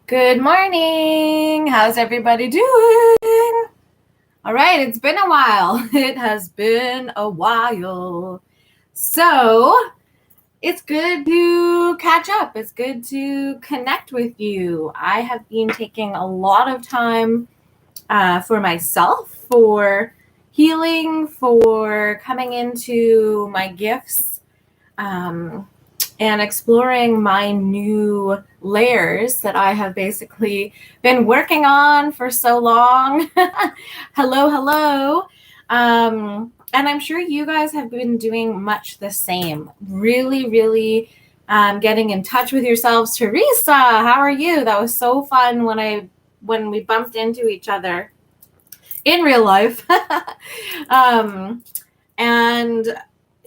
Good morning. How's everybody doing? All right, it's been a while. It has been a while. So, it's good to catch up. It's good to connect with you. I have been taking a lot of time for myself, for healing, for coming into my gifts. And exploring my new layers that I have basically been working on for so long. Hello, hello. And I'm sure you guys have been doing much the same. Really, really getting in touch with yourselves. Teresa, how are you? That was so fun when we bumped into each other in real life. um, and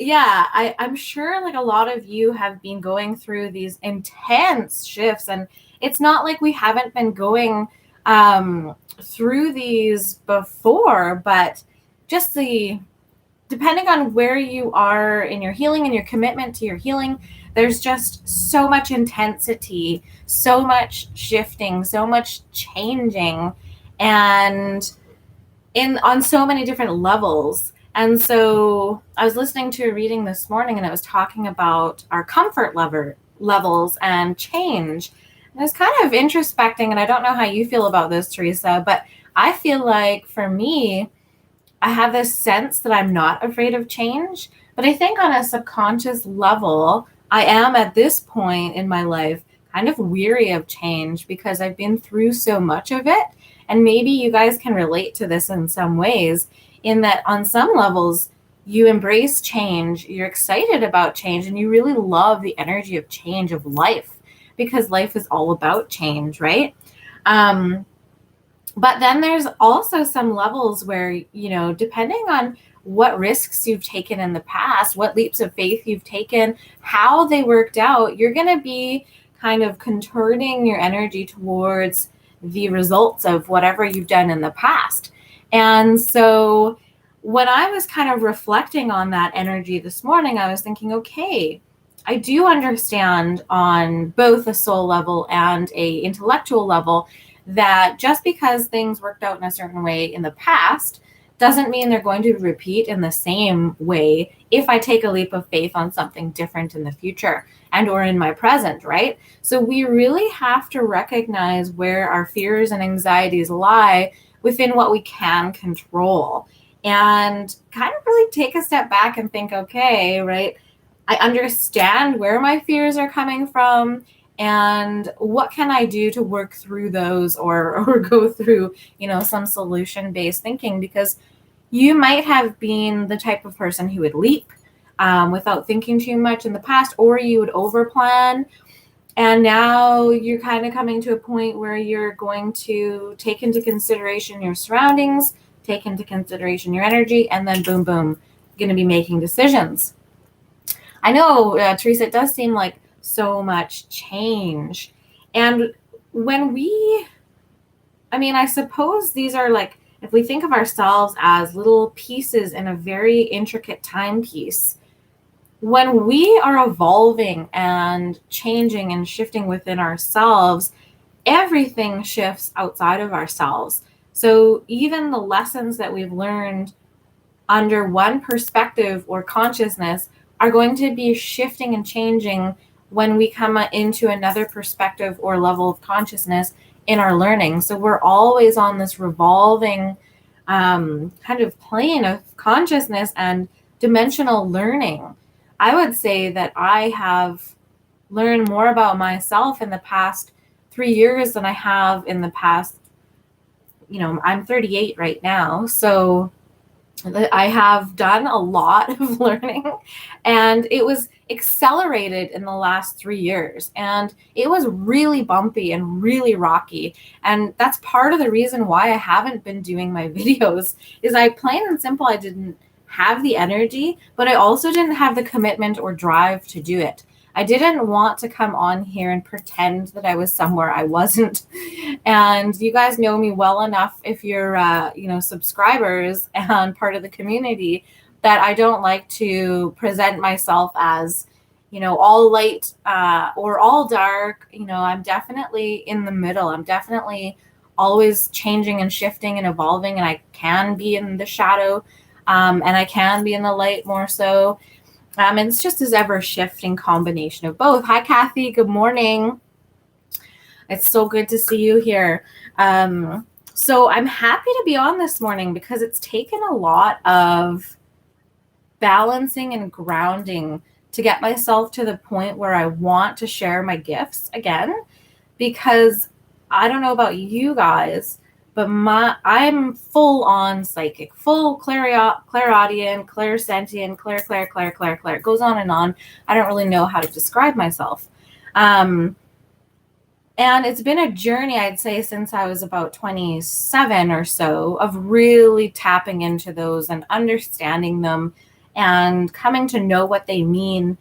yeah, I'm sure like a lot of you have been going through these intense shifts, and it's not like we haven't been going through these before, but just depending on where you are in your healing and your commitment to your healing, there's just so much intensity, so much shifting, so much changing, and on so many different levels. And so I was listening to a reading this morning, and it was talking about our comfort levels and change. And it was kind of introspecting, and I don't know how you feel about this, Teresa, but I feel like for me, I have this sense that I'm not afraid of change. But I think on a subconscious level, I am at this point in my life kind of weary of change because I've been through so much of it. And maybe you guys can relate to this in some ways, in that on some levels, you embrace change, you're excited about change, and you really love the energy of change, of life, because life is all about change, right? But then there's also some levels where, depending on what risks you've taken in the past, what leaps of faith you've taken, how they worked out, you're going to be kind of contorting your energy towards the results of whatever you've done in the past. And so when I was kind of reflecting on that energy this morning, I was thinking, okay, I do understand on both a soul level and a intellectual level that just because things worked out in a certain way in the past doesn't mean they're going to repeat in the same way if I take a leap of faith on something different in the future and or in my present, right? So we really have to recognize where our fears and anxieties lie within what we can control, and kind of really take a step back and think, okay, right, I understand where my fears are coming from, and what can I do to work through those, or go through, some solution-based thinking, because you might have been the type of person who would leap without thinking too much in the past, or you would overplan. And now you're kind of coming to a point where you're going to take into consideration your surroundings, take into consideration your energy, and then boom, boom, going to be making decisions. I know, Teresa, it does seem like so much change. And when I suppose these are like, if we think of ourselves as little pieces in a very intricate timepiece, when we are evolving and changing and shifting within ourselves, everything shifts outside of ourselves. So even the lessons that we've learned under one perspective or consciousness are going to be shifting and changing when we come into another perspective or level of consciousness in our learning. So we're always on this revolving kind of plane of consciousness and dimensional learning. I would say that I have learned more about myself in the past 3 years than I have in the past, I'm 38 right now. So I have done a lot of learning, and it was accelerated in the last 3 years, and it was really bumpy and really rocky. And that's part of the reason why I haven't been doing my videos, is I plain and simple, I didn't have the energy, but I also didn't have the commitment or drive to do it. I didn't want to come on here and pretend that I was somewhere I wasn't. And you guys know me well enough, if you're, subscribers and part of the community, that I don't like to present myself as, all light or all dark. I'm definitely in the middle. I'm definitely always changing and shifting and evolving, and I can be in the shadow, and I can be in the light more so. And it's just this ever shifting combination of both. Hi, Kathy. Good morning. It's so good to see you here. So I'm happy to be on this morning because it's taken a lot of balancing and grounding to get myself to the point where I want to share my gifts again, because I don't know about you guys, but I'm full on psychic, full clairaudient, clairsentient, clair. It goes on and on. I don't really know how to describe myself. And it's been a journey, I'd say, since I was about 27 or so, of really tapping into those and understanding them and coming to know what they mean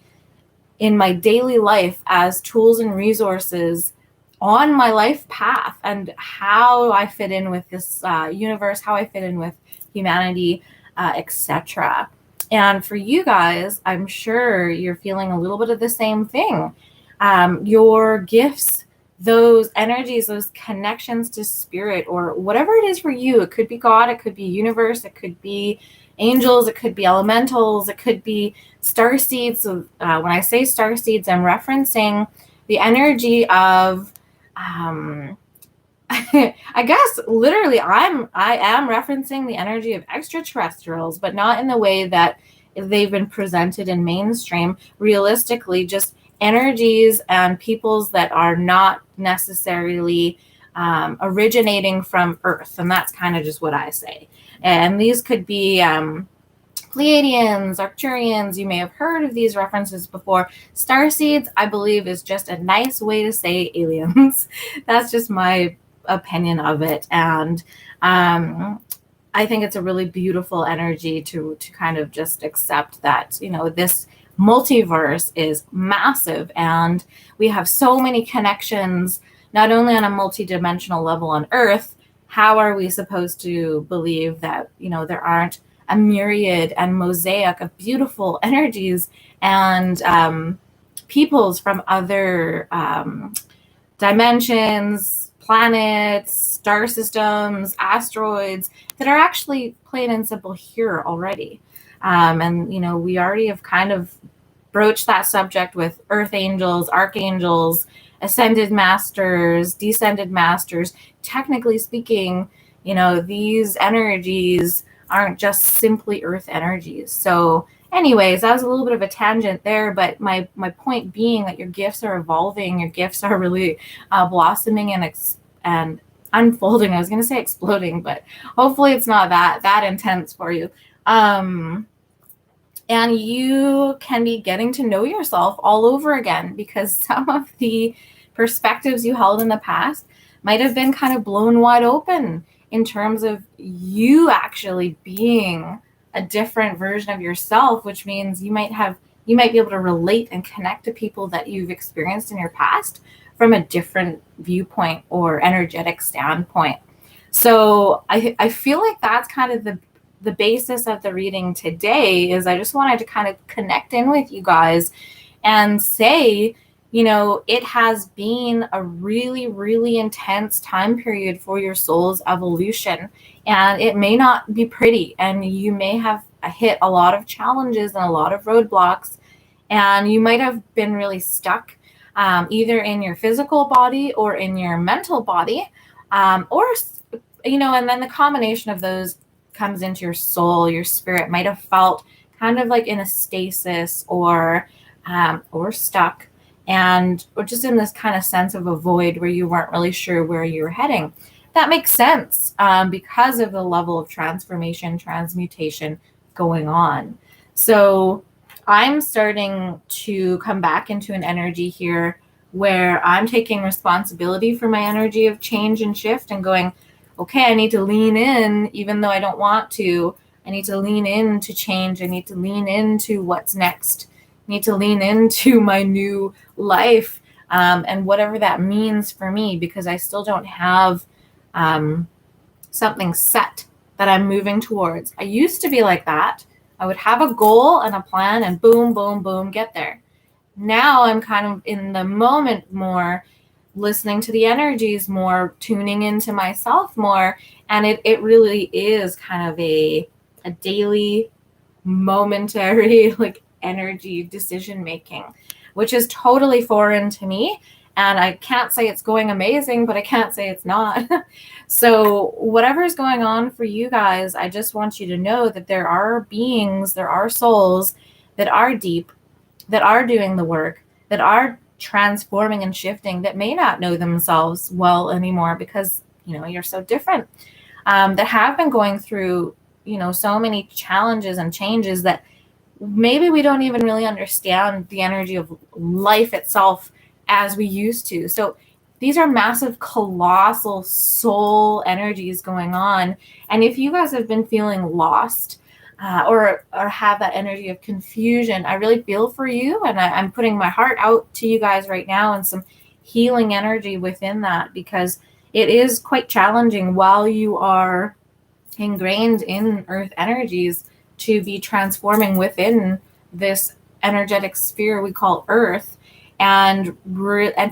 in my daily life as tools and resources on my life path, and how I fit in with this universe, how I fit in with humanity, etc. And for you guys, I'm sure you're feeling a little bit of the same thing. Your gifts, those energies, those connections to spirit, or whatever it is for you. It could be God, it could be universe, it could be angels, it could be elementals, it could be star seeds. So, when I say star seeds, I'm referencing the energy of, I guess literally I am referencing the energy of extraterrestrials, but not in the way that they've been presented in mainstream. Realistically, just energies and peoples that are not necessarily originating from Earth. And that's kind of just what I say. And these could be Pleiadians, Arcturians. You may have heard of these references before. Starseeds, I believe, is just a nice way to say aliens. That's just my opinion of it. And I think it's a really beautiful energy to kind of just accept that, this multiverse is massive, and we have so many connections, not only on a multidimensional level on Earth. How are we supposed to believe that, there aren't a myriad and mosaic of beautiful energies and peoples from other dimensions, planets, star systems, asteroids that are actually plain and simple here already? And, we already have kind of broached that subject with earth angels, archangels, ascended masters, descended masters. Technically speaking, these energies aren't just simply earth energies. So anyways, that was a little bit of a tangent there, but my point being that your gifts are evolving, your gifts are really blossoming and unfolding. I was going to say exploding, but hopefully it's not that intense for you. And you can be getting to know yourself all over again, because some of the perspectives you held in the past might have been kind of blown wide open in terms of you actually being a different version of yourself, which means you might be able to relate and connect to people that you've experienced in your past from a different viewpoint or energetic standpoint. So I feel like that's kind of the basis of the reading today. Is I just wanted to kind of connect in with you guys and say, it has been a really, really intense time period for your soul's evolution, and it may not be pretty, and you may have hit a lot of challenges and a lot of roadblocks, and you might have been really stuck, either in your physical body or in your mental body, or and then the combination of those comes into your soul. Your spirit might have felt kind of like in a stasis or stuck, or just in this kind of sense of a void where you weren't really sure where you were heading. That makes sense because of the level of transmutation going on. So I'm starting to come back into an energy here where I'm taking responsibility for my energy of change and shift and going, okay, I need to lean in, even though I don't want to. I need to lean into change. I need to lean into what's next. I need to lean into my new life, and whatever that means for me, because I still don't have something set that I'm moving towards. I used to be like that. I would have a goal and a plan and boom, boom, boom, get there. Now I'm kind of in the moment more, listening to the energies more, tuning into myself more. And it really is kind of a daily, momentary, like, energy decision making, which is totally foreign to me. And I can't say it's going amazing, but I can't say it's not. So whatever is going on for you guys, I just want you to know that there are beings, there are souls that are deep, that are doing the work, that are transforming and shifting, that may not know themselves well anymore because, you're so different, that have been going through, so many challenges and changes that maybe we don't even really understand the energy of life itself as we used to. So these are massive, colossal soul energies going on. And if you guys have been feeling lost, or have that energy of confusion, I really feel for you. And I'm putting my heart out to you guys right now, and some healing energy within that, because it is quite challenging while you are ingrained in earth energies to be transforming within this energetic sphere we call earth, and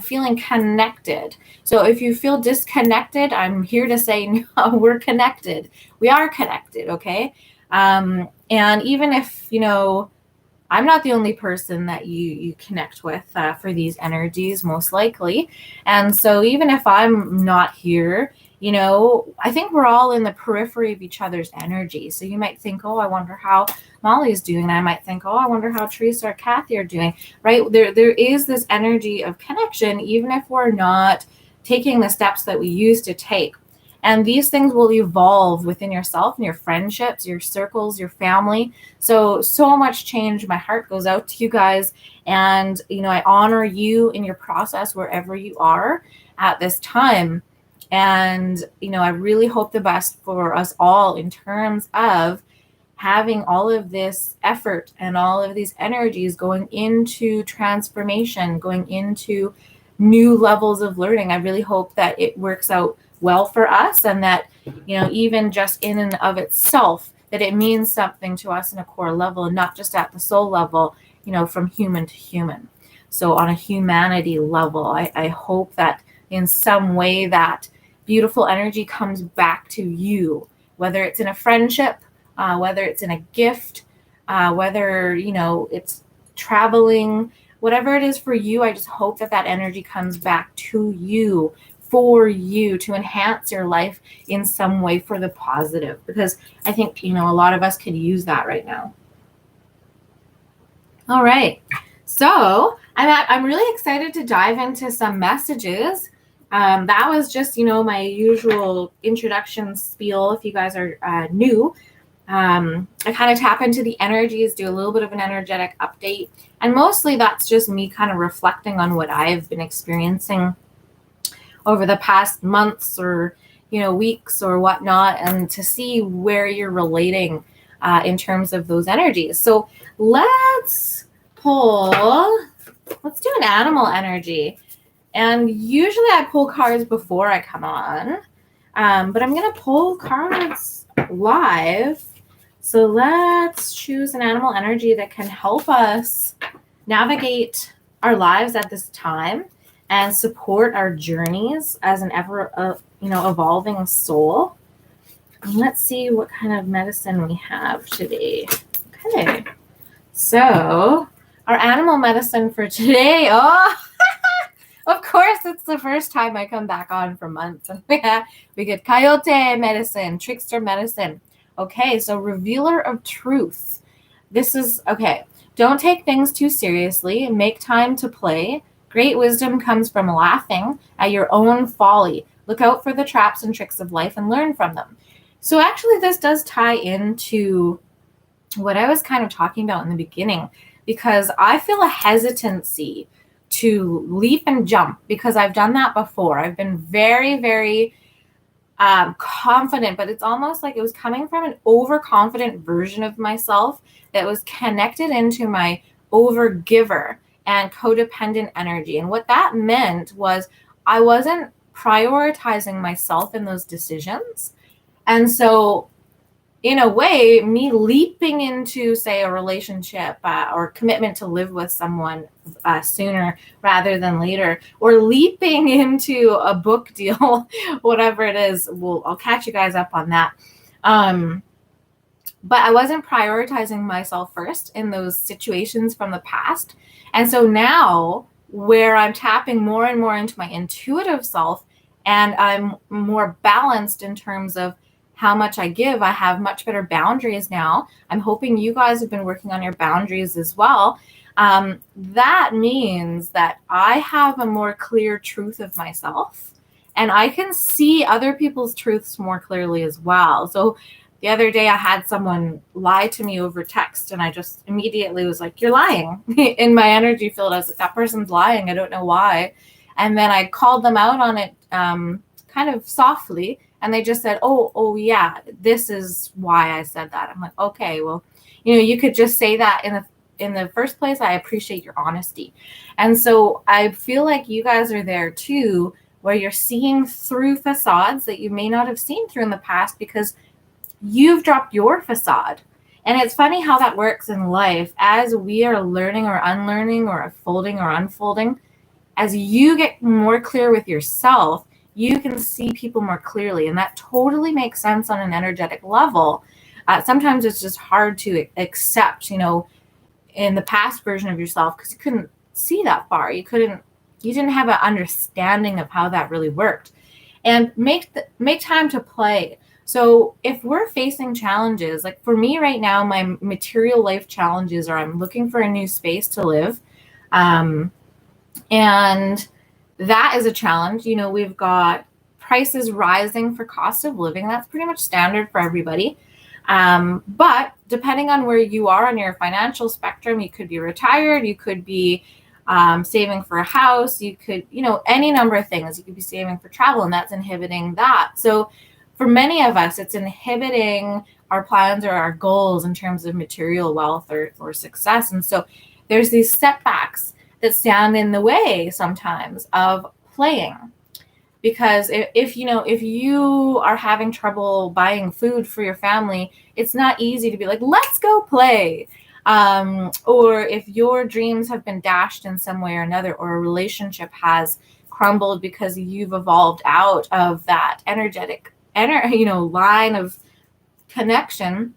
feeling connected. So if you feel disconnected, I'm here to say, no, we're connected. We are connected, okay? And even if, I'm not the only person that you connect with for these energies, most likely. And so even if I'm not here, I think we're all in the periphery of each other's energy. So you might think, oh, I wonder how Mollie's doing. And I might think, oh, I wonder how Teresa or Kathy are doing, right? There is this energy of connection, even if we're not taking the steps that we used to take. And these things will evolve within yourself and your friendships, your circles, your family. So much change. My heart goes out to you guys. And, I honor you in your process wherever you are at this time. And, I really hope the best for us all in terms of having all of this effort and all of these energies going into transformation, going into new levels of learning. I really hope that it works out well for us, and that, even just in and of itself, that it means something to us in a core level, and not just at the soul level, from human to human. So on a humanity level, I hope that in some way that beautiful energy comes back to you, whether it's in a friendship, whether it's in a gift, whether, it's traveling, whatever it is for you. I just hope that energy comes back to you, for you, to enhance your life in some way for the positive, because I think, a lot of us could use that right now. All right. So I'm really excited to dive into some messages. That was just, my usual introduction spiel. If you guys are new, I kind of tap into the energies, do a little bit of an energetic update. And mostly that's just me kind of reflecting on what I've been experiencing over the past months or, weeks or whatnot, and to see where you're relating in terms of those energies. So let's do an animal energy. And usually I pull cards before I come on, but I'm going to pull cards live. So let's choose an animal energy that can help us navigate our lives at this time and support our journeys as an ever, evolving soul. And let's see what kind of medicine we have today. Okay. So our animal medicine for today, of course, it's the first time I come back on for months. We get coyote medicine, trickster medicine. Okay, so revealer of truth. This is, okay, don't take things too seriously. Make time to play. Great wisdom comes from laughing at your own folly. Look out for the traps and tricks of life and learn from them. So actually, this does tie into what I was kind of talking about in the beginning, because I feel a hesitancy to leap and jump, because I've done that before. I've been very, very confident, but it's almost like it was coming from an overconfident version of myself that was connected into my overgiver and codependent energy. And what that meant was I wasn't prioritizing myself in those decisions. And so in a way, me leaping into, say, a relationship or commitment to live with someone sooner rather than later, or leaping into a book deal, whatever it is, I'll catch you guys up on that. But I wasn't prioritizing myself first in those situations from the past. And so now, where I'm tapping more and more into my intuitive self, and I'm more balanced in terms of how much I give, I have much better boundaries now. I'm hoping you guys have been working on your boundaries as well. That means that I have a more clear truth of myself, and I can see other people's truths more clearly as well. So the other day I had someone lie to me over text, and I just immediately was like, you're lying. In my energy field, I was like, that person's lying. I don't know why. And then I called them out on it kind of softly, and they just said, oh yeah, this is why I said that. I'm like, okay, well, you could just say that in the first place. I appreciate your honesty. And so I feel like you guys are there too, where you're seeing through facades that you may not have seen through in the past because you've dropped your facade. And it's funny how that works in life. As we are learning or unlearning or folding or unfolding, as you get more clear with yourself, you can see people more clearly. And that totally makes sense on an energetic level. Sometimes it's just hard to accept, in the past version of yourself, because you couldn't see that far. You didn't have an understanding of how that really worked. And make time to play. So if we're facing challenges, like for me right now, my material life challenges are I'm looking for a new space to live. And that is a challenge. We've got prices rising for cost of living. That's pretty much standard for everybody. But depending on where you are on your financial spectrum, you could be retired, you could be saving for a house, you could, any number of things. You could be saving for travel, and that's inhibiting that. So for many of us, it's inhibiting our plans or our goals in terms of material wealth or success. And so there's these setbacks that stand in the way sometimes of playing. Because if you are having trouble buying food for your family, it's not easy to be like, let's go play. Or if your dreams have been dashed in some way or another, or a relationship has crumbled because you've evolved out of that energetic line of connection,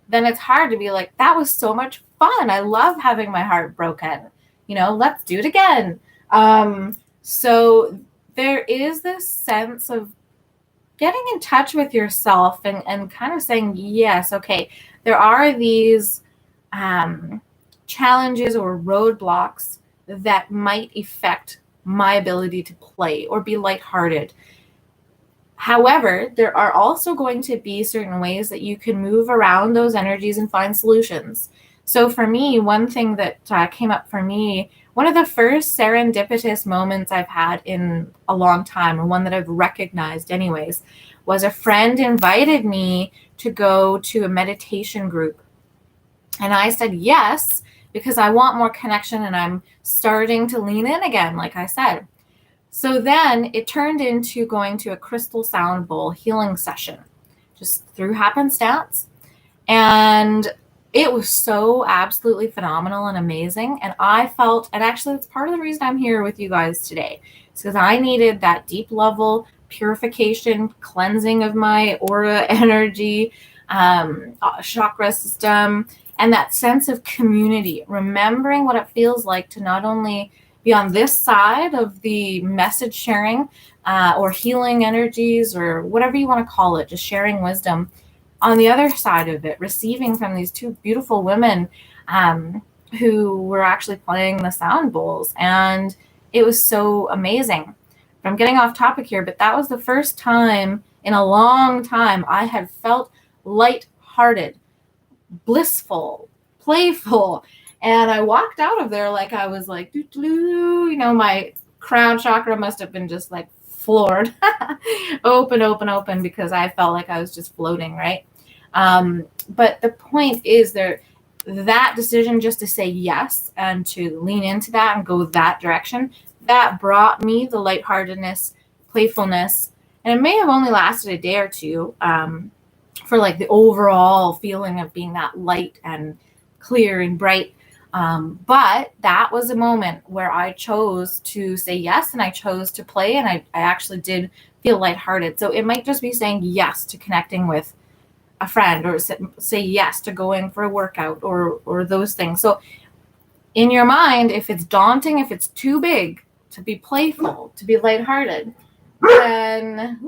then it's hard to be like, that was so much fun. I love having my heart broken. Let's do it again. So there is this sense of getting in touch with yourself and kind of saying, yes, okay, there are these challenges or roadblocks that might affect my ability to play or be lighthearted. However, there are also going to be certain ways that you can move around those energies and find solutions. So for me, one thing that came up for me, one of the first serendipitous moments I've had in a long time, or one that I've recognized anyways, was a friend invited me to go to a meditation group. And I said yes, because I want more connection and I'm starting to lean in again, like I said. So then it turned into going to a crystal sound bowl healing session, just through happenstance. And it was so absolutely phenomenal and amazing. And I felt, and actually it's part of the reason I'm here with you guys today, is because I needed that deep level purification, cleansing of my aura energy, chakra system, and that sense of community, remembering what it feels like to not only be on this side of the message sharing or healing energies or whatever you want to call it, just sharing wisdom. On the other side of it, receiving from these two beautiful women who were actually playing the sound bowls. And it was so amazing. I'm getting off topic here, but that was the first time in a long time I had felt lighthearted, blissful, playful. And I walked out of there like I was like, my crown chakra must have been just like floored, open, because I felt like I was just floating, right? But the point is that decision just to say yes and to lean into that and go that direction, that brought me the lightheartedness, playfulness, and it may have only lasted a day or two. for like the overall feeling of being that light and clear and bright. But that was a moment where I chose to say yes, and I chose to play, and I actually did feel lighthearted. So it might just be saying yes to connecting with a friend, or say yes to going for a workout, or those things. So in your mind, if it's daunting, if it's too big to be playful, to be lighthearted, then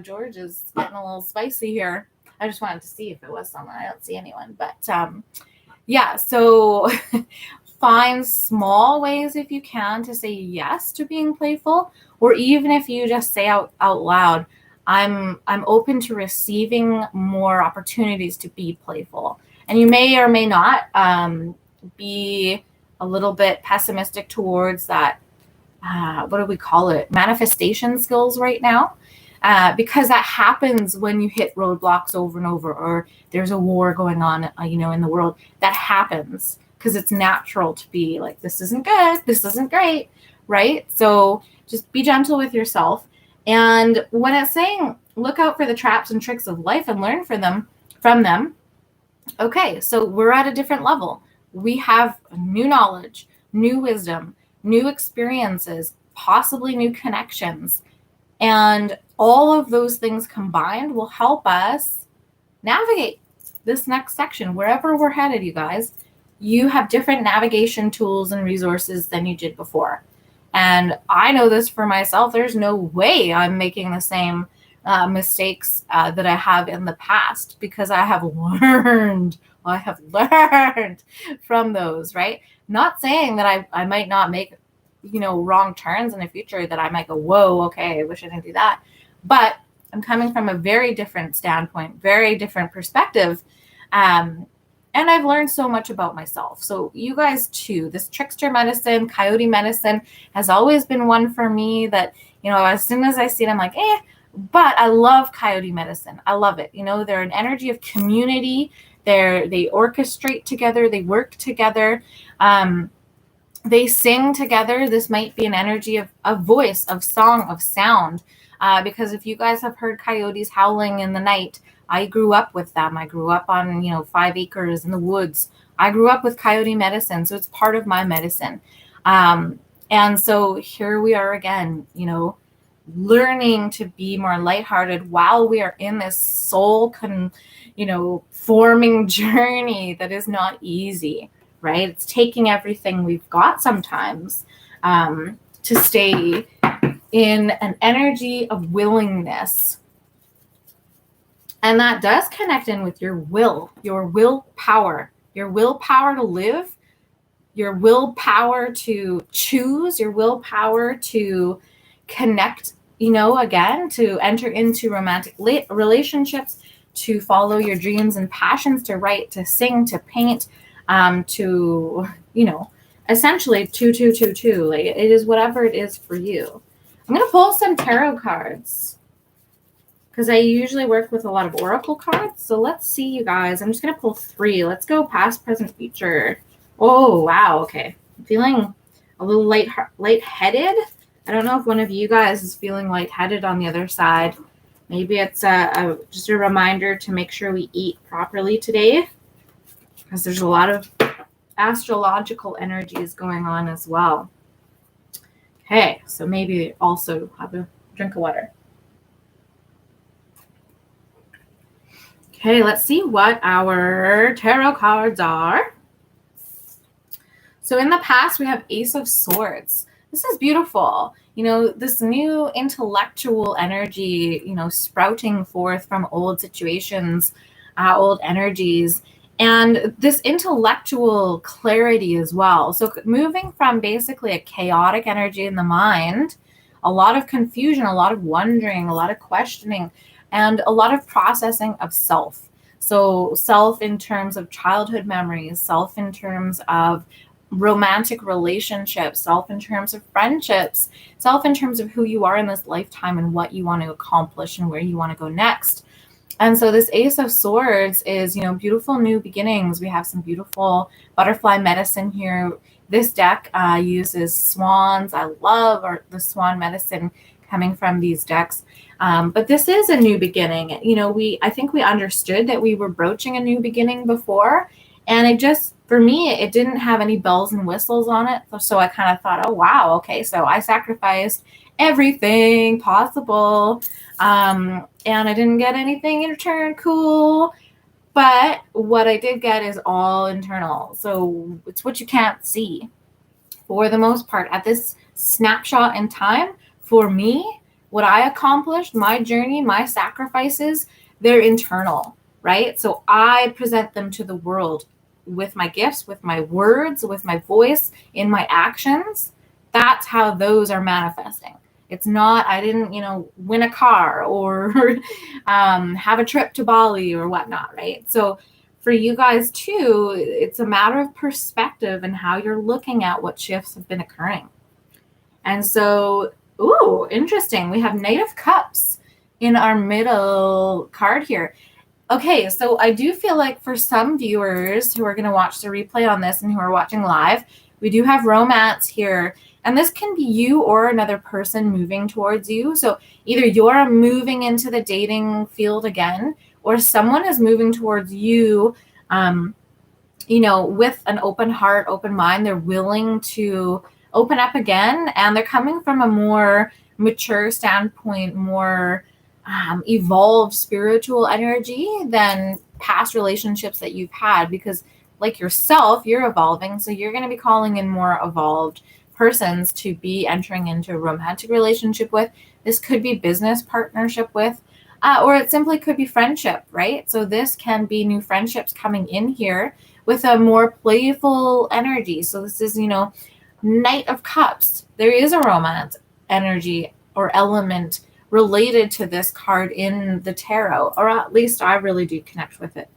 George is getting a little spicy here. I just wanted to see if it was someone. I don't see anyone, but yeah. So find small ways, if you can, to say yes to being playful, or even if you just say out loud, I'm open to receiving more opportunities to be playful. And you may or may not be a little bit pessimistic towards that. What do we call it? Manifestation skills right now. Because that happens when you hit roadblocks over and over, or there's a war going on, in the world. That happens because it's natural to be like, this isn't good, this isn't great, right? So just be gentle with yourself. And when it's saying, look out for the traps and tricks of life and learn from them. Okay, so we're at a different level. We have new knowledge, new wisdom, new experiences, possibly new connections. And all of those things combined will help us navigate this next section. Wherever we're headed, you guys, you have different navigation tools and resources than you did before. And I know this for myself. There's no way I'm making the same mistakes that I have in the past, because I have learned from those, right? Not saying that I might not make wrong turns in the future, that I might go, whoa, okay, I wish I didn't do that. But I'm coming from a very different standpoint, very different perspective. And I've learned so much about myself. So you guys too, this trickster medicine, coyote medicine has always been one for me that, as soon as I see it, I'm like, but I love coyote medicine. I love it. They're an energy of community. They orchestrate together. They work together. They sing together. This might be an energy of voice, of song, of sound. Because if you guys have heard coyotes howling in the night, I grew up with them. I grew up on, 5 acres in the woods. I grew up with coyote medicine. So it's part of my medicine. And so here we are again, learning to be more lighthearted while we are in this soul forming journey that is not easy, right? It's taking everything we've got sometimes to stay in an energy of willingness. And that does connect in with your willpower to live, your willpower to choose, your willpower to connect, again, to enter into romantic relationships, to follow your dreams and passions, to write, to sing, to paint, to, essentially 2, like it is whatever it is for you. I'm going to pull some tarot cards because I usually work with a lot of oracle cards. So let's see, you guys. I'm just going to pull 3. Let's go past, present, future. Oh, wow. Okay. I'm feeling a little lightheaded. I don't know if one of you guys is feeling lightheaded on the other side. Maybe it's just a reminder to make sure we eat properly today, because there's a lot of astrological energies going on as well. Okay, so maybe also have a drink of water. Okay, let's see what our tarot cards are. So in the past, we have Ace of Swords. This is beautiful. This new intellectual energy, sprouting forth from old situations, old energies, and this intellectual clarity as well. So moving from basically a chaotic energy in the mind, a lot of confusion, a lot of wondering, a lot of questioning, and a lot of processing of self. So self in terms of childhood memories, self in terms of romantic relationships, self in terms of friendships, self in terms of who you are in this lifetime and what you want to accomplish and where you want to go next. And so this Ace of Swords is, beautiful new beginnings. We have some beautiful butterfly medicine here. This deck uses swans. I love the swan medicine coming from these decks. But this is a new beginning. You know, I think we understood that we were broaching a new beginning before, and it just, for me, it didn't have any bells and whistles on it. So I kind of thought, oh, wow, okay, so I sacrificed everything possible, and I didn't get anything in return. Cool. But what I did get is all internal. So it's what you can't see for the most part. At this snapshot in time, for me, what I accomplished, my journey, my sacrifices, they're internal, right? So I present them to the world with my gifts, with my words, with my voice, in my actions. That's how those are manifesting. It's not, I didn't, win a car or have a trip to Bali or whatnot, right? So for you guys too, it's a matter of perspective and how you're looking at what shifts have been occurring. And so, ooh, interesting. We have Knight of Cups in our middle card here. Okay, so I do feel like for some viewers who are going to watch the replay on this and who are watching live, we do have romance here. And this can be you or another person moving towards you. So either you're moving into the dating field again, or someone is moving towards you, with an open heart, open mind. They're willing to open up again, and they're coming from a more mature standpoint, more evolved spiritual energy than past relationships that you've had, because like yourself, you're evolving. So you're going to be calling in more evolved persons to be entering into a romantic relationship with. This could be business partnership with, or it simply could be friendship, right? So this can be new friendships coming in here with a more playful energy. So this is, Knight of Cups. There is a romance energy or element related to this card in the tarot, or at least I really do connect with it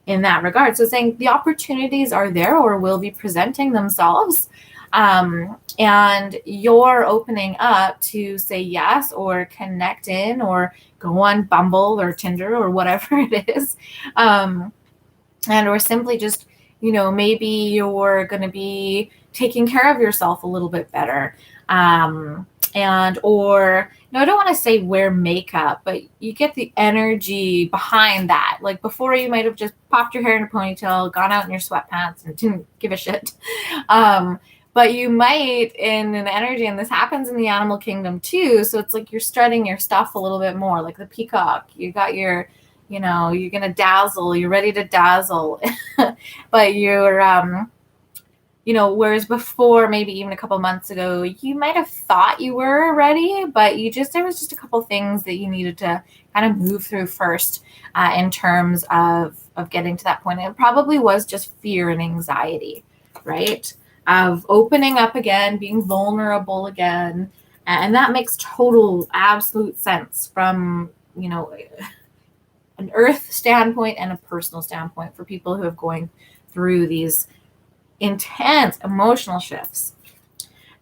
in that regard. So saying the opportunities are there or will be presenting themselves, and you're opening up to say yes or connect in or go on Bumble or Tinder or whatever it is, and or simply just, maybe you're going to be taking care of yourself a little bit better, and or I don't want to say wear makeup, but you get the energy behind that. Like before, you might have just popped your hair in a ponytail, gone out in your sweatpants, and didn't give a shit. But you might in an energy, and this happens in the animal kingdom too. So it's like you're strutting your stuff a little bit more, like the peacock. You got your, you're gonna dazzle. You're ready to dazzle, but you're whereas before, maybe even a couple months ago, you might have thought you were ready, but there was just a couple things that you needed to kind of move through first, in terms of getting to that point. And it probably was just fear and anxiety, right? Of opening up again, being vulnerable again. And that makes total, absolute sense from, an earth standpoint and a personal standpoint for people who have going through these intense emotional shifts.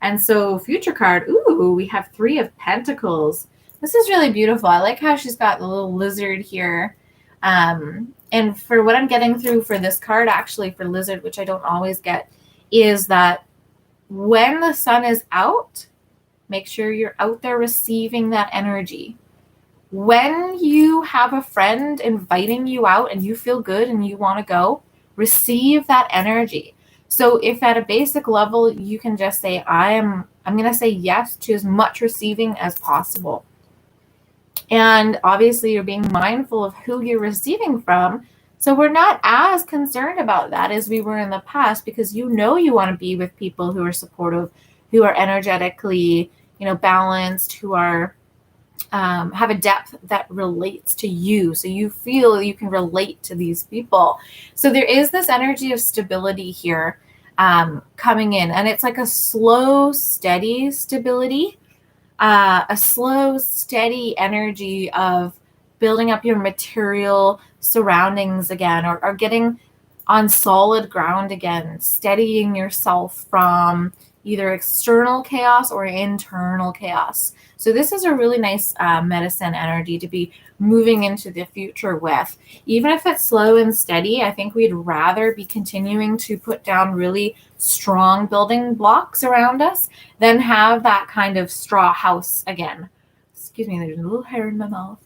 And so future card, ooh, we have 3 of Pentacles. This is really beautiful. I like how she's got the little lizard here. And for what I'm getting through for this card, actually for lizard, which I don't always get, is that when the sun is out, make sure you're out there receiving that energy. When you have a friend inviting you out and you feel good and you want to go, receive that energy. So if at a basic level, you can just say, I'm going to say yes to as much receiving as possible. And obviously you're being mindful of who you're receiving from. So we're not as concerned about that as we were in the past, because you want to be with people who are supportive, who are energetically, balanced, who are have a depth that relates to you. So you feel you can relate to these people. So there is this energy of stability here coming in, and it's like a slow, steady stability, a slow, steady energy of building up your material surroundings again, or getting on solid ground again, steadying yourself from either external chaos or internal chaos. So this is a really nice medicine energy to be moving into the future with. Even if it's slow and steady, I think we'd rather be continuing to put down really strong building blocks around us than have that kind of straw house again. excuse me, there's a little hair in my mouth.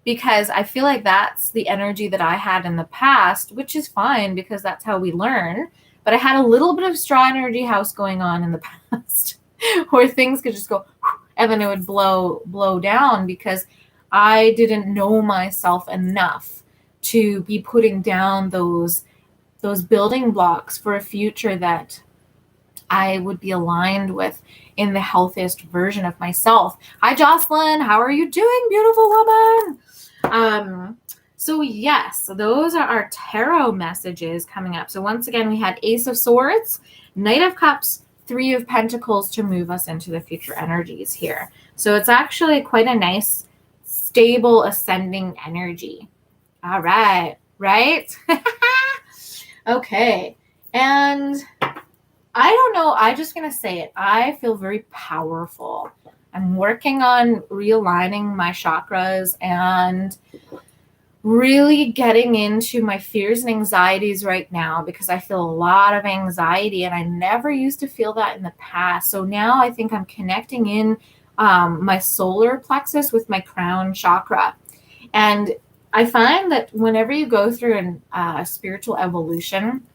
Because I feel like that's the energy that I had in the past, which is fine because that's how we learn. But I had a little bit of straw energy house going on in the past where things could just go and then it would blow down because I didn't know myself enough to be putting down those building blocks for a future that I would be aligned with in the healthiest version of myself. Hi, Jocelyn. How are you doing, beautiful woman? So yes, those are our tarot messages coming up. So once again, we had Ace of Swords, Knight of Cups, Three of Pentacles to move us into the future energies here. So it's actually quite a nice, stable, ascending energy. All right, right? Okay. And I don't know. I'm just going to say it. I feel very powerful. I'm working on realigning my chakras and really getting into my fears and anxieties right now because I feel a lot of anxiety and I never used to feel that in the past. So now I think I'm connecting in my solar plexus with my crown chakra. And I find that whenever you go through a spiritual evolution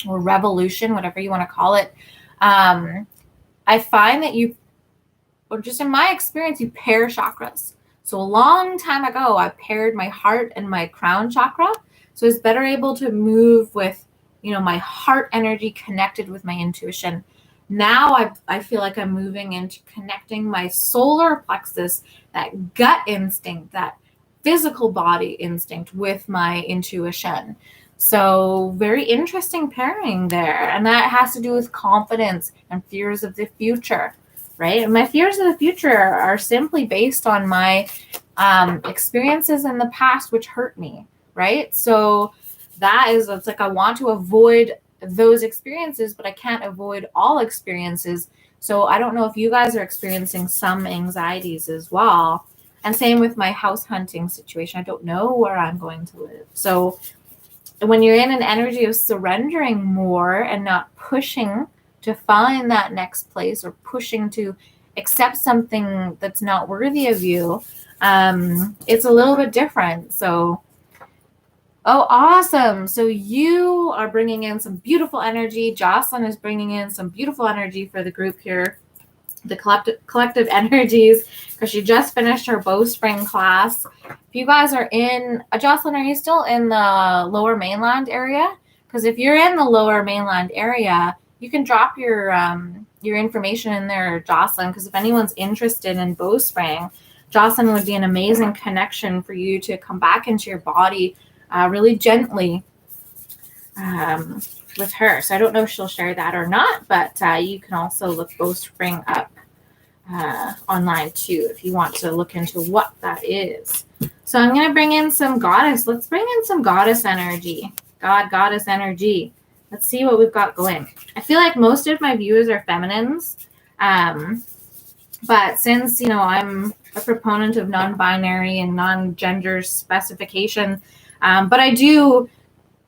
or revolution, whatever you want to call it, I find that or just in my experience, you pair chakras. So a long time ago, I paired my heart and my crown chakra. So I was better able to move with, my heart energy connected with my intuition. Now I feel like I'm moving into connecting my solar plexus, that gut instinct, that physical body instinct with my intuition. So very interesting pairing there. And that has to do with confidence and fears of the future. Right? And my fears of the future are simply based on my experiences in the past, which hurt me, right? So it's like I want to avoid those experiences, but I can't avoid all experiences. So I don't know if you guys are experiencing some anxieties as well. And same with my house hunting situation. I don't know where I'm going to live. So when you're in an energy of surrendering more and not pushing to find that next place or pushing to accept something that's not worthy of you, it's a little bit different. So, oh, awesome. So you are bringing in some beautiful energy. Jocelyn is bringing in some beautiful energy for the group here, the collective energies, because she just finished her bowstring class. If you guys are in, Jocelyn, are you still in the Lower Mainland area? Because if you're in the Lower Mainland area, you can drop your information in there, Jocelyn, because if anyone's interested in bowstring, Jocelyn would be an amazing connection for you to come back into your body really gently with her. So I don't know if she'll share that or not, but you can also look bowstring up online too if you want to look into what that is. So I'm going to bring in some goddess. Let's bring in some goddess energy. Goddess energy. Let's see what we've got going. I feel like most of my viewers are feminines. But since, I'm a proponent of non-binary and non-gender specification, but I do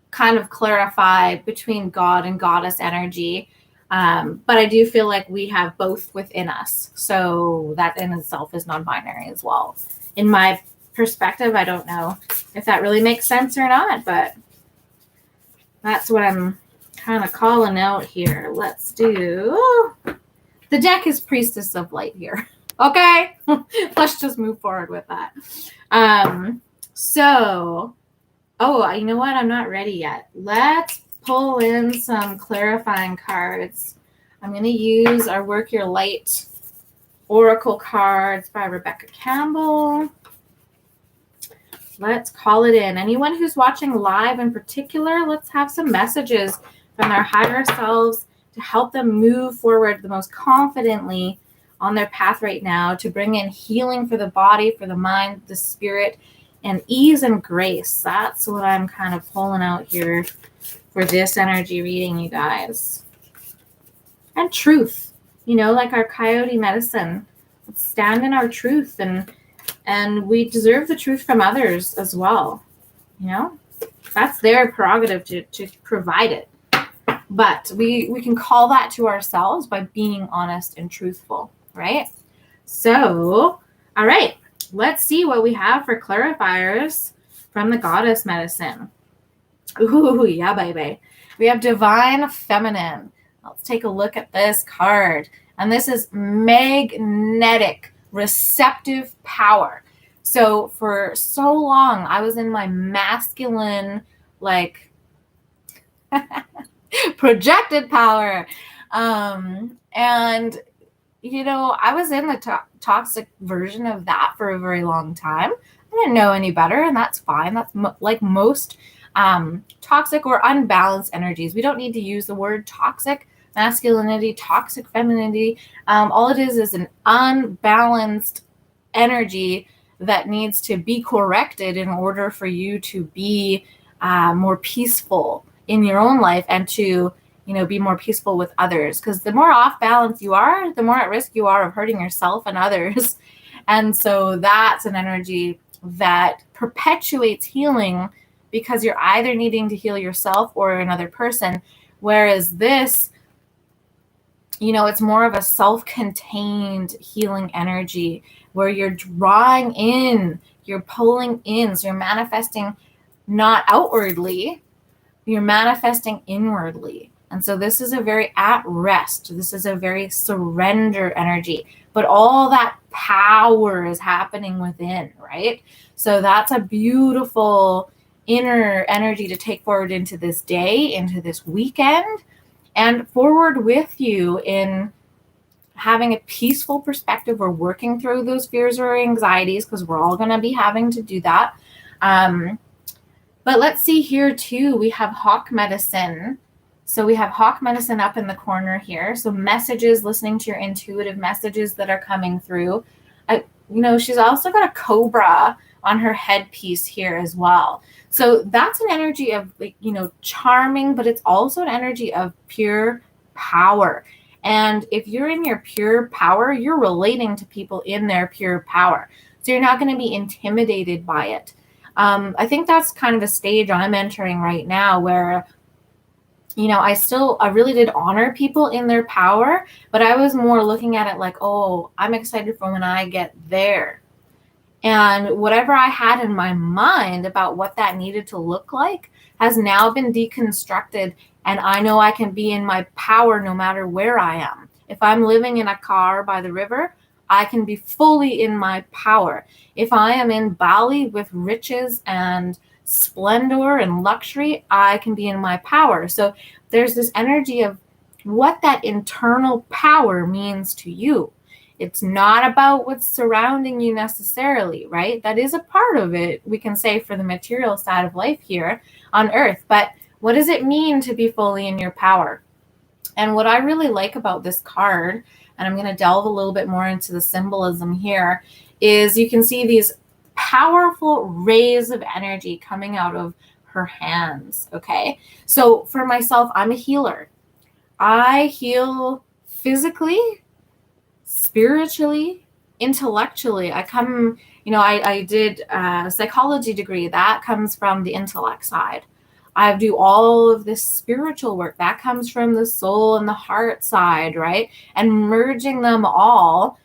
kind of clarify between God and goddess energy. But I do feel like we have both within us. So that in itself is non-binary as well. In my perspective, I don't know if that really makes sense or not, but that's what I'm kind of calling out here. Let's do, the deck is Priestess of Light here. Okay, let's just move forward with that. You know what? I'm not ready yet. Let's pull in some clarifying cards. I'm going to use our Work Your Light Oracle cards by Rebecca Campbell. Let's call it in. Anyone who's watching live in particular, let's have some messages from their higher selves to help them move forward the most confidently on their path right now, to bring in healing for the body, for the mind, the spirit, and ease and grace. That's what I'm kind of pulling out here for this energy reading, you guys. And truth, like our coyote medicine. Let's stand in our truth, and we deserve the truth from others as well. That's their prerogative to provide it. But we can call that to ourselves by being honest and truthful, right? So, all right, let's see what we have for clarifiers from the goddess medicine. Ooh, yeah, baby. We have divine feminine. Let's take a look at this card. And this is magnetic receptive power. So for so long, I was in my masculine, like, projected power. And, you know, I was in the toxic version of that for a very long time. I didn't know any better, and that's fine. That's like most toxic or unbalanced energies. We don't need to use the word toxic masculinity, toxic femininity. All it is an unbalanced energy that needs to be corrected in order for you to be more peaceful in your own life and to, you know, be more peaceful with others. Because the more off balance you are, the more at risk you are of hurting yourself and others. And so that's an energy that perpetuates healing, because you're either needing to heal yourself or another person. Whereas this, you know, it's more of a self-contained healing energy where you're drawing in, you're pulling in. So you're manifesting not outwardly, you're manifesting inwardly. And so this is a very at rest. This is a very surrender energy. But all that power is happening within, right? So that's a beautiful inner energy to take forward into this day, into this weekend, and forward with you in having a peaceful perspective. We're working through those fears or anxieties, because we're all going to be having to do that. But let's see here too, we have hawk medicine. So we have hawk medicine up in the corner here. So messages, listening to your intuitive messages that are coming through. You know, she's also got a cobra on her headpiece here as well. So that's an energy of, like, you know, charming, but it's also an energy of pure power. And if you're in your pure power, you're relating to people in their pure power. So you're not going to be intimidated by it. I think that's kind of a stage I'm entering right now where, you know, I really did honor people in their power, but I was more looking at it like, oh, I'm excited for when I get there. And whatever I had in my mind about what that needed to look like has now been deconstructed. And I know I can be in my power no matter where I am. If I'm living in a car by the river, I can be fully in my power. If I am in Bali with riches and splendor and luxury, I can be in my power. So there's this energy of what that internal power means to you. It's not about what's surrounding you necessarily, right? That is a part of it, we can say, for the material side of life here on Earth. But what does it mean to be fully in your power? And what I really like about this card, and I'm going to delve a little bit more into the symbolism here, is you can see these powerful rays of energy coming out of her hands, okay? So for myself, I'm a healer. I heal physically, spiritually, intellectually. I come, you know, I did a psychology degree. That comes from the intellect side. I do all of this spiritual work. That comes from the soul and the heart side, right? And merging them all,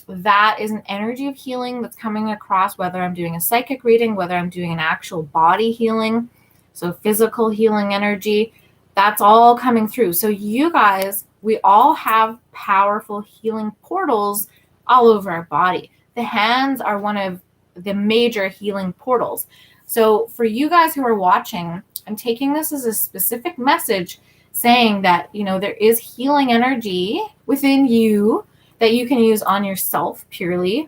that is an energy of healing that's coming across, whether I'm doing a psychic reading, whether I'm doing an actual body healing, so physical healing energy, that's all coming through. So you guys, we all have powerful healing portals all over our body. The hands are one of the major healing portals. So for you guys who are watching, I'm taking this as a specific message saying that, you know, there is healing energy within you that you can use on yourself purely,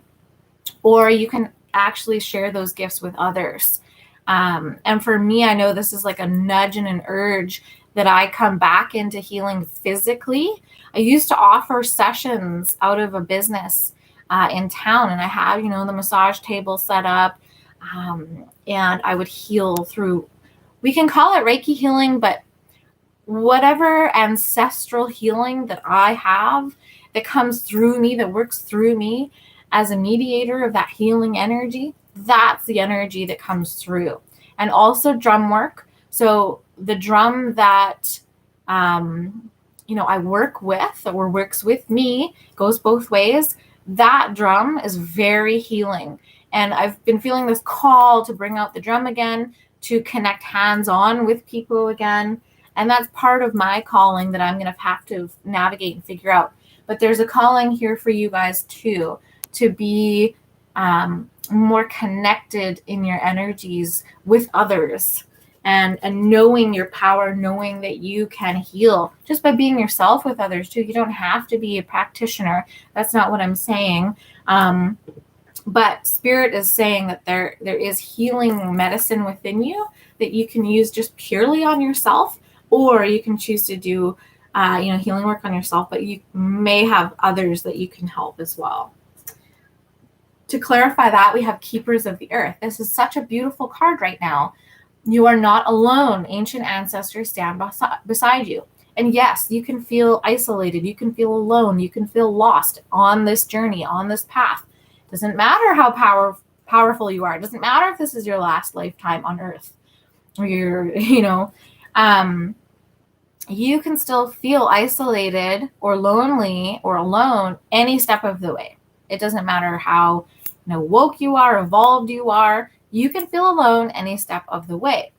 or you can actually share those gifts with others. And for me, I know this is like a nudge and an urge that I come back into healing physically. I used to offer sessions out of a business in town, and I had, you know, the massage table set up, and I would heal through, we can call it Reiki healing, but whatever ancestral healing that I have that comes through me, that works through me as a mediator of that healing energy, that's the energy that comes through. And also drum work. So the drum that, you know, I work with or works with me goes both ways. that drum is very healing. And I've been feeling this call to bring out the drum again, to connect hands-on with people again. And that's part of my calling that I'm going to have to navigate and figure out. But there's a calling here for you guys too, to be more connected in your energies with others, and knowing your power, knowing that you can heal just by being yourself with others too. You don't have to be a practitioner. That's not what I'm saying. But Spirit is saying that there is healing medicine within you that you can use just purely on yourself, or you can choose to do healing work on yourself, but you may have others that you can help as well. To clarify that, we have Keepers of the Earth. This is such a beautiful card right now. You are not alone. Ancient ancestors stand beside you. And yes, you can feel isolated. You can feel alone. You can feel lost on this journey, on this path. Doesn't matter how powerful you are. It doesn't matter if this is your last lifetime on Earth, or you can still feel isolated or lonely or alone any step of the way. It doesn't matter how woke you are, evolved you are. You can feel alone any step of the way.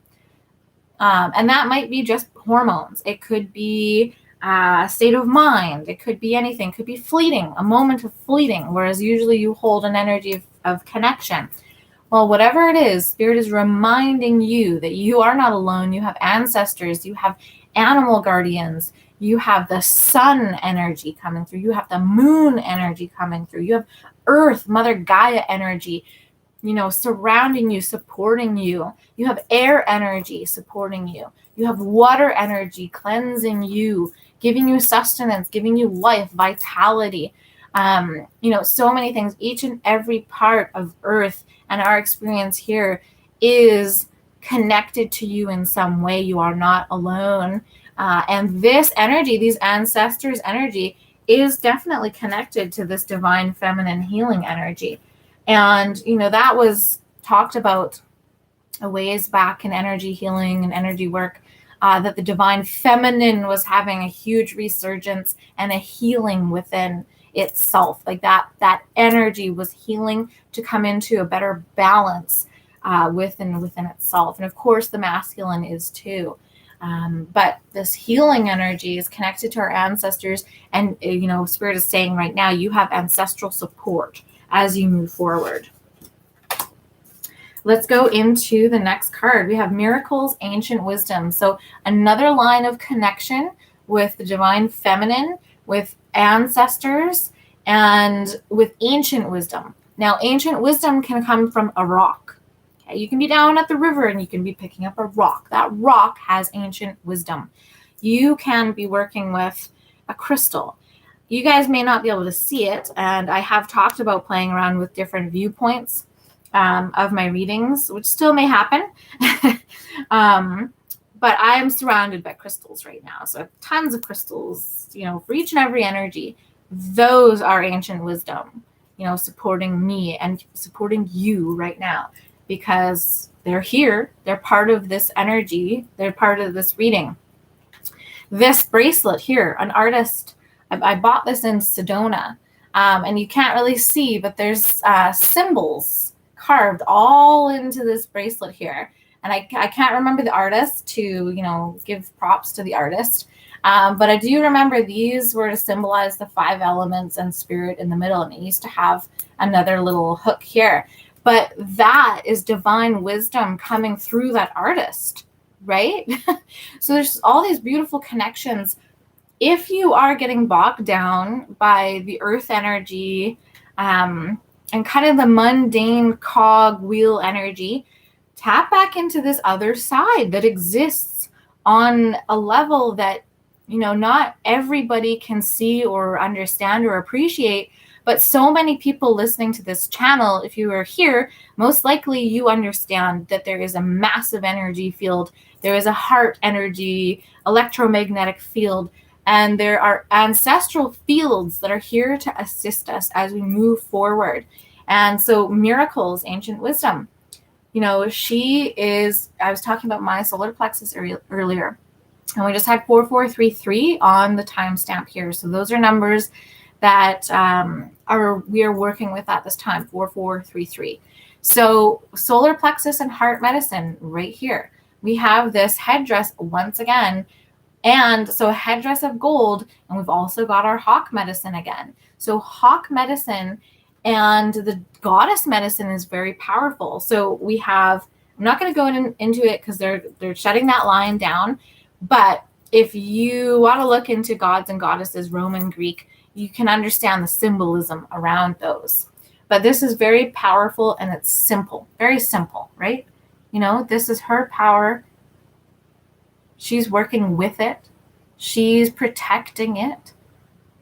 And that might be just hormones. It could be a state of mind. It could be anything. It could be fleeting, a moment of fleeting, whereas usually you hold an energy of connection. Well, whatever it is, Spirit is reminding you that you are not alone. You have ancestors. You have animal guardians. You have the sun energy coming through. You have the moon energy coming through. You have Earth, Mother Gaia energy, surrounding you, supporting you. You have air energy supporting you. You have water energy cleansing you, giving you sustenance, giving you life, vitality. So many things. Each and every part of Earth and our experience here is connected to you in some way. You are not alone. And this energy, these ancestors' energy, is definitely connected to this divine feminine healing energy. And, that was talked about a ways back in energy healing and energy work, that the divine feminine was having a huge resurgence and a healing within itself. Like that energy was healing to come into a better balance within itself. And of course, the masculine is too. But this healing energy is connected to our ancestors. And, Spirit is saying right now, you have ancestral support as you move forward. Let's go into the next card. We have Miracles, Ancient Wisdom. So another line of connection with the divine feminine, with ancestors, and with ancient wisdom. Now, ancient wisdom can come from a rock. Okay? You can be down at the river and you can be picking up a rock. That rock has ancient wisdom. You can be working with a crystal. You guys may not be able to see it, and I have talked about playing around with different viewpoints of my readings, which still may happen. But I am surrounded by crystals right now. So I have tons of crystals, for each and every energy. Those are ancient wisdom, supporting me and supporting you right now, because they're here. They're part of this energy. They're part of this reading. This bracelet here, an artist, I bought this in Sedona, and you can't really see, but there's symbols carved all into this bracelet here. And I can't remember the artist to, give props to the artist. But I do remember these were to symbolize the 5 elements and spirit in the middle. And it used to have another little hook here. But that is divine wisdom coming through that artist, right? So there's all these beautiful connections. If you are getting bogged down by the earth energy and kind of the mundane cog wheel energy, tap back into this other side that exists on a level that, not everybody can see or understand or appreciate. But so many people listening to this channel, if you are here, most likely you understand that there is a massive energy field. There is a heart energy, electromagnetic field, and there are ancestral fields that are here to assist us as we move forward. And so Miracles, Ancient Wisdom, she is, I was talking about my solar plexus earlier, and we just had 4433 on the timestamp here. So those are numbers that we are working with at this time, 4433. So solar plexus and heart medicine right here. We have this headdress once again. And so a headdress of gold, and we've also got our hawk medicine again. So hawk medicine and the goddess medicine is very powerful. So we have, I'm not going to go into it because they're shutting that line down. But if you want to look into gods and goddesses, Roman, Greek, you can understand the symbolism around those. But this is very powerful and it's simple, very simple, right? You know, this is her power. She's working with it. She's protecting it.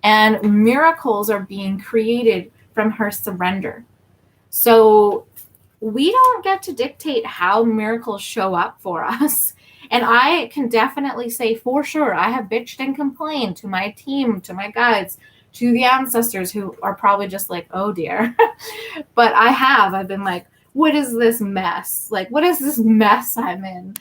And miracles are being created from her surrender. So we don't get to dictate how miracles show up for us. And I can definitely say for sure, I have bitched and complained to my team, to my guides, to the ancestors who are probably just like, oh dear. But I've been like, what is this mess? Like, what is this mess I'm in?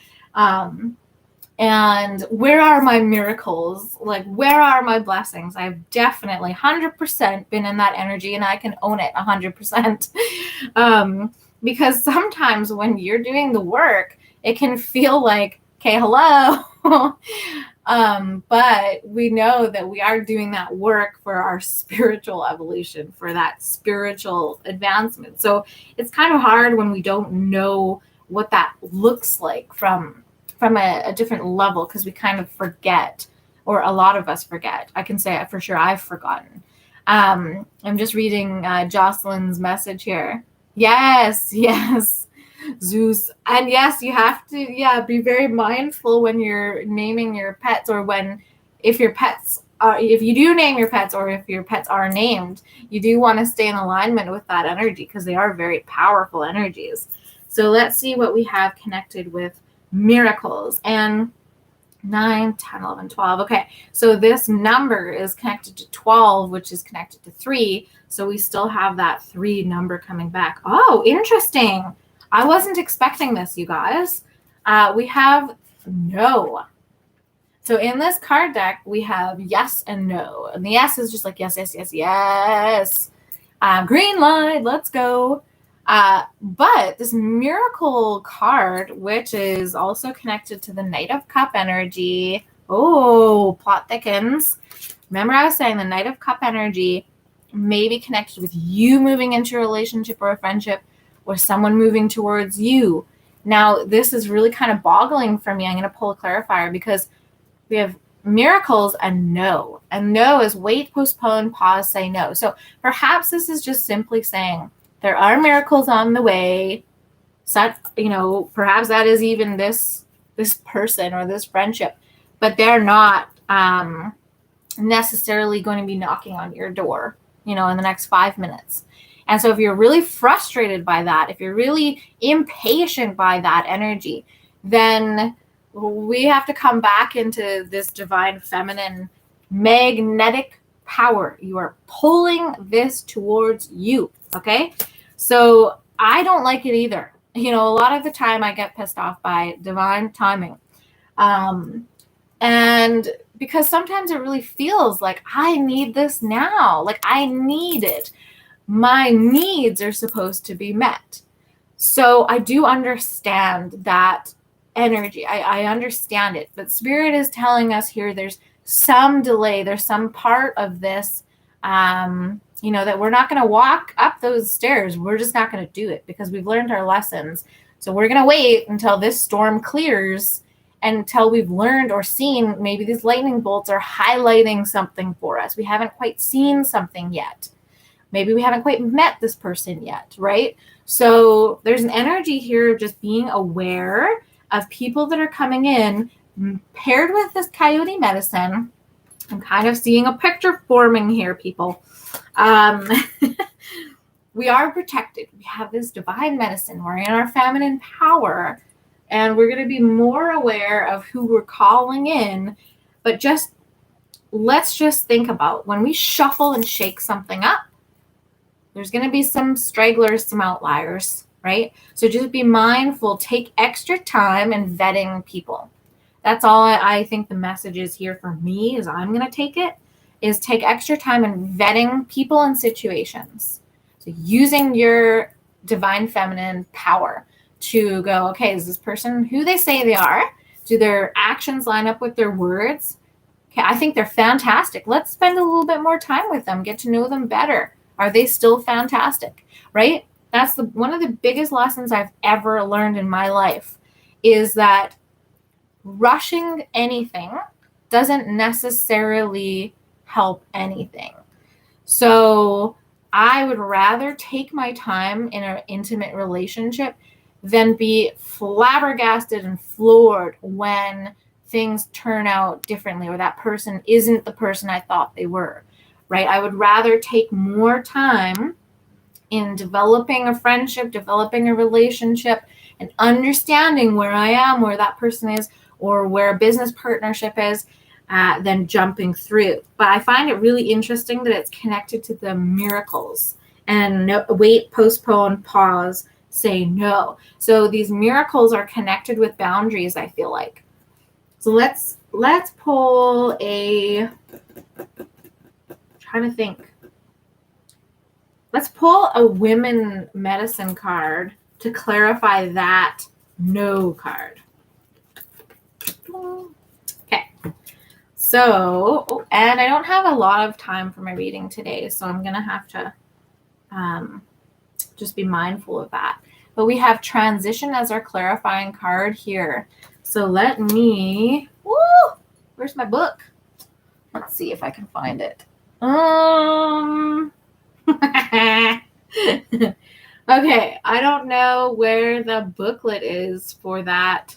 And where are my miracles? Like, where are my blessings? I've definitely 100% been in that energy, and I can own it 100%. Because sometimes when you're doing the work, it can feel like, okay, hello. But we know that we are doing that work for our spiritual evolution, for that spiritual advancement. So it's kind of hard when we don't know what that looks like from a different level, because we kind of forget, or a lot of us forget. I can say for sure I've forgotten. I'm just reading Jocelyn's message here. Yes, Zeus. And yes, you have to, be very mindful when you're naming your pets, or if you do name your pets, or if your pets are named, you do want to stay in alignment with that energy, because they are very powerful energies. So let's see what we have connected with miracles. And 9, 10, 11, 12. Okay, so this number is connected to 12, which is connected to 3. So we still have that 3 number coming back. Oh, interesting. I wasn't expecting this, you guys. We have no. So in this card deck, we have yes and no. And the yes is just like yes, yes, yes, yes. Green light, let's go. But this miracle card, which is also connected to the Knight of Cup energy. Oh, plot thickens. Remember I was saying the Knight of Cup energy may be connected with you moving into a relationship or a friendship, or someone moving towards you. Now, this is really kind of boggling for me. I'm going to pull a clarifier, because we have miracles and no. And no is wait, postpone, pause, say no. So perhaps this is just simply saying, there are miracles on the way. Such, perhaps that is even this person or this friendship, but they're not necessarily going to be knocking on your door, in the next 5 minutes. And so if you're really frustrated by that, if you're really impatient by that energy, then we have to come back into this divine feminine magnetic power. You are pulling this towards you. Okay. So I don't like it either. A lot of the time I get pissed off by divine timing. And because sometimes it really feels like I need this now. Like I need it. My needs are supposed to be met. So I do understand that energy. I understand it. But Spirit is telling us here there's some delay. There's some part of this, that we're not going to walk up those stairs. We're just not going to do it because we've learned our lessons. So we're going to wait until this storm clears, until we've learned or seen, maybe these lightning bolts are highlighting something for us. We haven't quite seen something yet. Maybe we haven't quite met this person yet, right? So there's an energy here of just being aware of people that are coming in, paired with this coyote medicine. I'm kind of seeing a picture forming here, people. We are protected. We have this divine medicine. We're in our feminine power, and we're going to be more aware of who we're calling in. But let's just think about when we shuffle and shake something up, there's going to be some stragglers, some outliers, right? So just be mindful. Take extra time in vetting people. That's all I think the message is here for me, is I'm going to take it. is take extra time in vetting people and situations. So using your divine feminine power to go, okay, is this person who they say they are? Do their actions line up with their words? Okay, I think they're fantastic. Let's spend a little bit more time with them, get to know them better. Are they still fantastic, right? That's one of the biggest lessons I've ever learned in my life, is that rushing anything doesn't necessarily help anything. So I would rather take my time in an intimate relationship than be flabbergasted and floored when things turn out differently or that person isn't the person I thought they were, right? I would rather take more time in developing a friendship, developing a relationship, and understanding where I am, where that person is, or where a business partnership is, than jumping through. But I find it really interesting that it's connected to the miracles and no, wait, postpone, pause, say no. So these miracles are connected with boundaries, I feel like. So let's pull I'm trying to think. Let's pull a women medicine card to clarify that no card. Okay. So, and I don't have a lot of time for my reading today, so I'm going to have to just be mindful of that. But we have transition as our clarifying card here. So let me, where's my book? Let's see if I can find it. Okay, I don't know where the booklet is for that.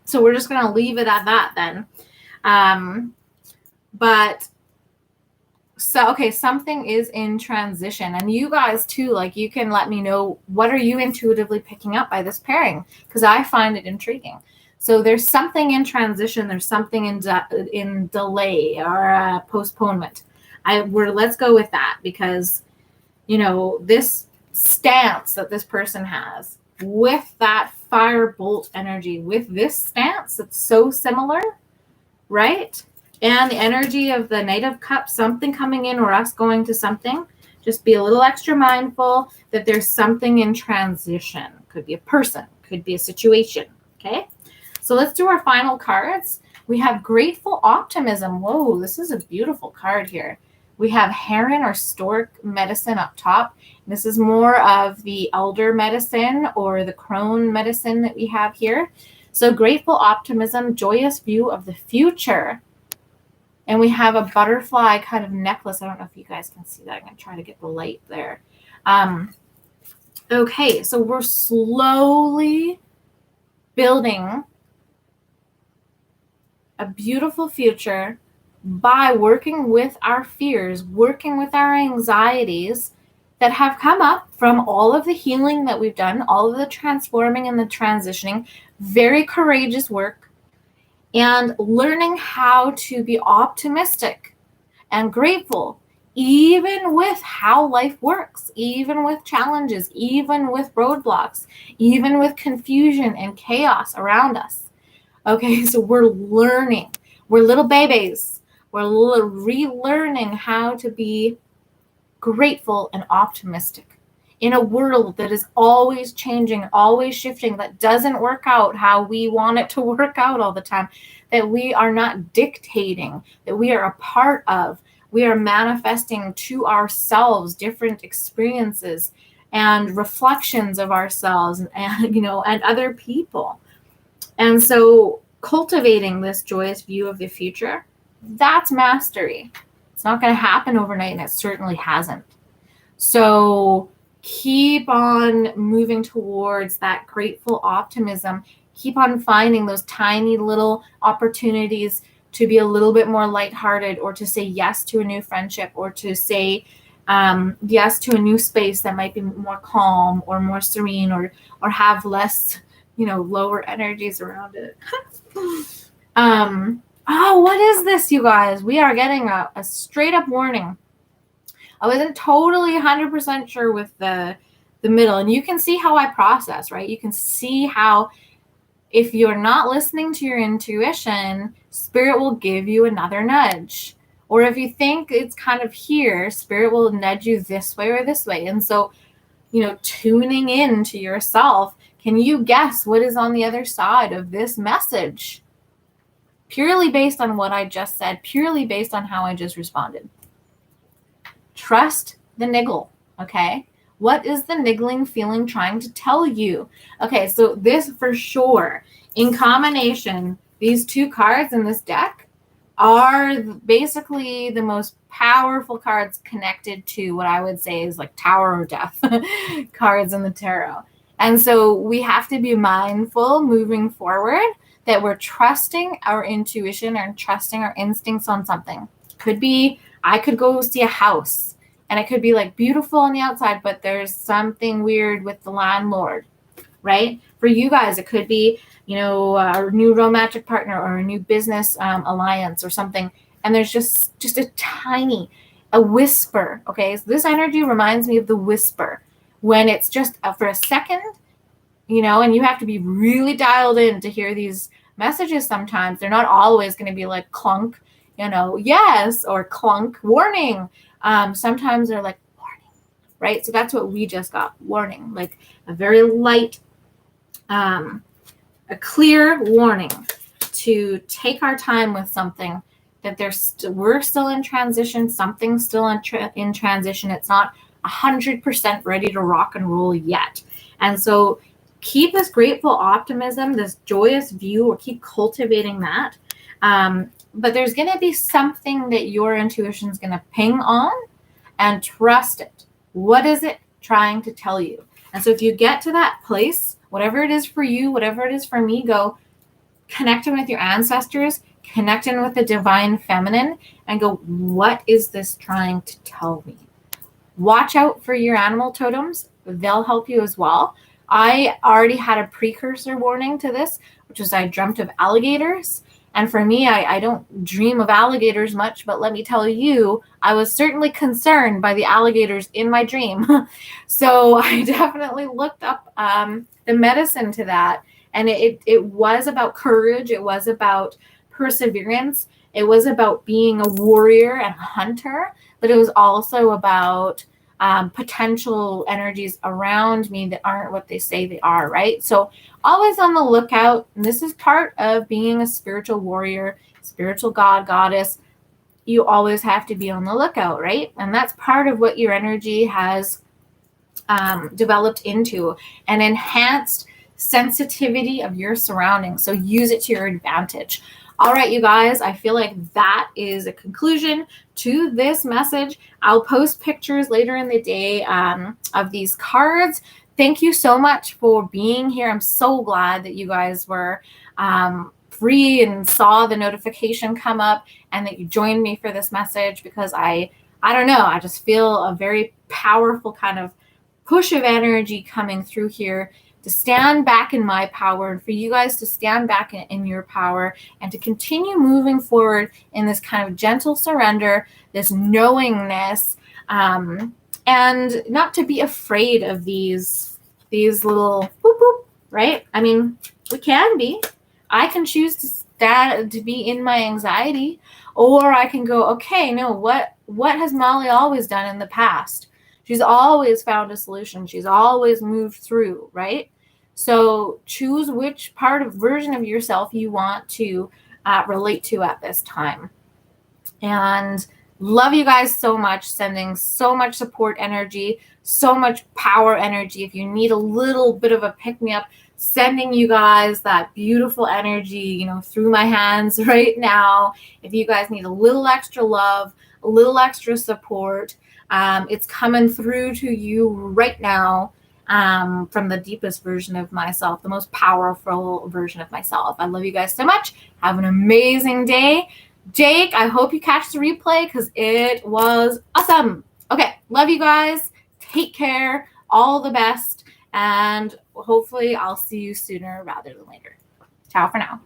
So we're just going to leave it at that then. But so, okay, something is in transition, and you guys too, like, you can let me know, what are you intuitively picking up by this pairing? Because I find it intriguing. So there's something in transition. There's something in delay or postponement. Let's go with that, because, you know, this stance that this person has with that firebolt energy, with this stance that's so similar, right? And the energy of the Knight of Cups, something coming in or us going to something. Just be a little extra mindful that there's something in transition. Could be a person, could be a situation, okay? So let's do our final cards. We have Grateful Optimism. Whoa, this is a beautiful card here. We have Heron or Stork Medicine up top. This is more of the Elder Medicine or the Crone Medicine that we have here. So Grateful Optimism, joyous view of the future. And we have a butterfly kind of necklace. I don't know if you guys can see that. I'm going to try to get the light there. Okay, so we're slowly building a beautiful future by working with our fears, working with our anxieties that have come up from all of the healing that we've done, all of the transforming and the transitioning, very courageous work, and learning how to be optimistic and grateful, even with how life works, even with challenges, even with roadblocks, even with confusion and chaos around us. Okay, so we're learning. We're little babies. We're relearning how to be grateful and optimistic in a world that is always changing, always shifting, that doesn't work out how we want it to work out all the time, that we are not dictating, that we are a part of. We are manifesting to ourselves different experiences and reflections of ourselves and, you know, and other people. And so cultivating this joyous view of the future, that's mastery. It's not going to happen overnight, and it certainly hasn't. So keep on moving towards that grateful optimism. Keep on finding those tiny little opportunities to be a little bit more lighthearted, or to say yes to a new friendship, or to say yes to a new space that might be more calm or more serene, or have less, you know, lower energies around it. Oh, what is this, you guys? We are getting a straight up warning. I wasn't totally 100% sure with the middle, and you can see how I process, right? You can see how, if you're not listening to your intuition, Spirit will give you another nudge. Or if you think it's kind of here, Spirit will nudge you this way or this way. And so, tuning in to yourself, can you guess what is on the other side of this message? Purely based on what I just said, purely based on how I just responded. Trust the niggle, okay? What is the niggling feeling trying to tell you? Okay, so this for sure, in combination, these two cards in this deck are basically the most powerful cards connected to what I would say is like Tower of Death cards in the tarot. And so we have to be mindful moving forward that we're trusting our intuition and trusting our instincts on something. Could be, I could go see a house and it could be like beautiful on the outside, but there's something weird with the landlord, right? For you guys, it could be, a new romantic partner or a new business alliance or something. And there's just a whisper. Okay. So this energy reminds me of the whisper when it's just for a second, and you have to be really dialed in to hear these messages. Sometimes they're not always going to be like clunk, yes, or clunk, warning. Sometimes they're like warning, right? So that's what we just got, warning, like a very light, a clear warning to take our time with something, that we're still in transition, something's still in transition. It's not 100% ready to rock and roll yet. And so keep this grateful optimism, this joyous view, or keep cultivating that. But there's going to be something that your intuition is going to ping on, and trust it. What is it trying to tell you? And so if you get to that place, whatever it is for you, whatever it is for me, go connecting with your ancestors, connecting with the divine feminine, and go, what is this trying to tell me? Watch out for your animal totems. They'll help you as well. I already had a precursor warning to this, which was I dreamt of alligators. And for me, I don't dream of alligators much, but let me tell you, I was certainly concerned by the alligators in my dream. So I definitely looked up the medicine to that. And it was about courage. It was about perseverance. It was about being a warrior and a hunter, but it was also about potential energies around me that aren't what they say they are, right? So always on the lookout. And this is part of being a spiritual warrior, spiritual god, goddess. You always have to be on the lookout, right? And that's part of what your energy has developed into, an enhanced sensitivity of your surroundings. So use it to your advantage. All right, you guys, I feel like that is a conclusion to this message. I'll post pictures later in the day of these cards. Thank you so much for being here. I'm so glad that you guys were free and saw the notification come up and that you joined me for this message, because I don't know, I just feel a very powerful kind of push of energy coming through here to stand back in my power, and for you guys to stand back in your power, and to continue moving forward in this kind of gentle surrender, this knowingness, and not to be afraid of these little boop boop, right? I mean, we can be. I can choose to be in my anxiety, or I can go, okay, no, what has Mollie always done in the past? She's always found a solution. She's always moved through, right? So choose which version of yourself you want to relate to at this time. And love you guys so much, sending so much support energy, so much power energy. If you need a little bit of a pick-me-up, sending you guys that beautiful energy, through my hands right now. If you guys need a little extra love, a little extra support, it's coming through to you right now, from the deepest version of myself, the most powerful version of myself. I love you guys so much. Have an amazing day. Jake, I hope you catch the replay because it was awesome. Okay, love you guys. Take care. All the best. And hopefully I'll see you sooner rather than later. Ciao for now.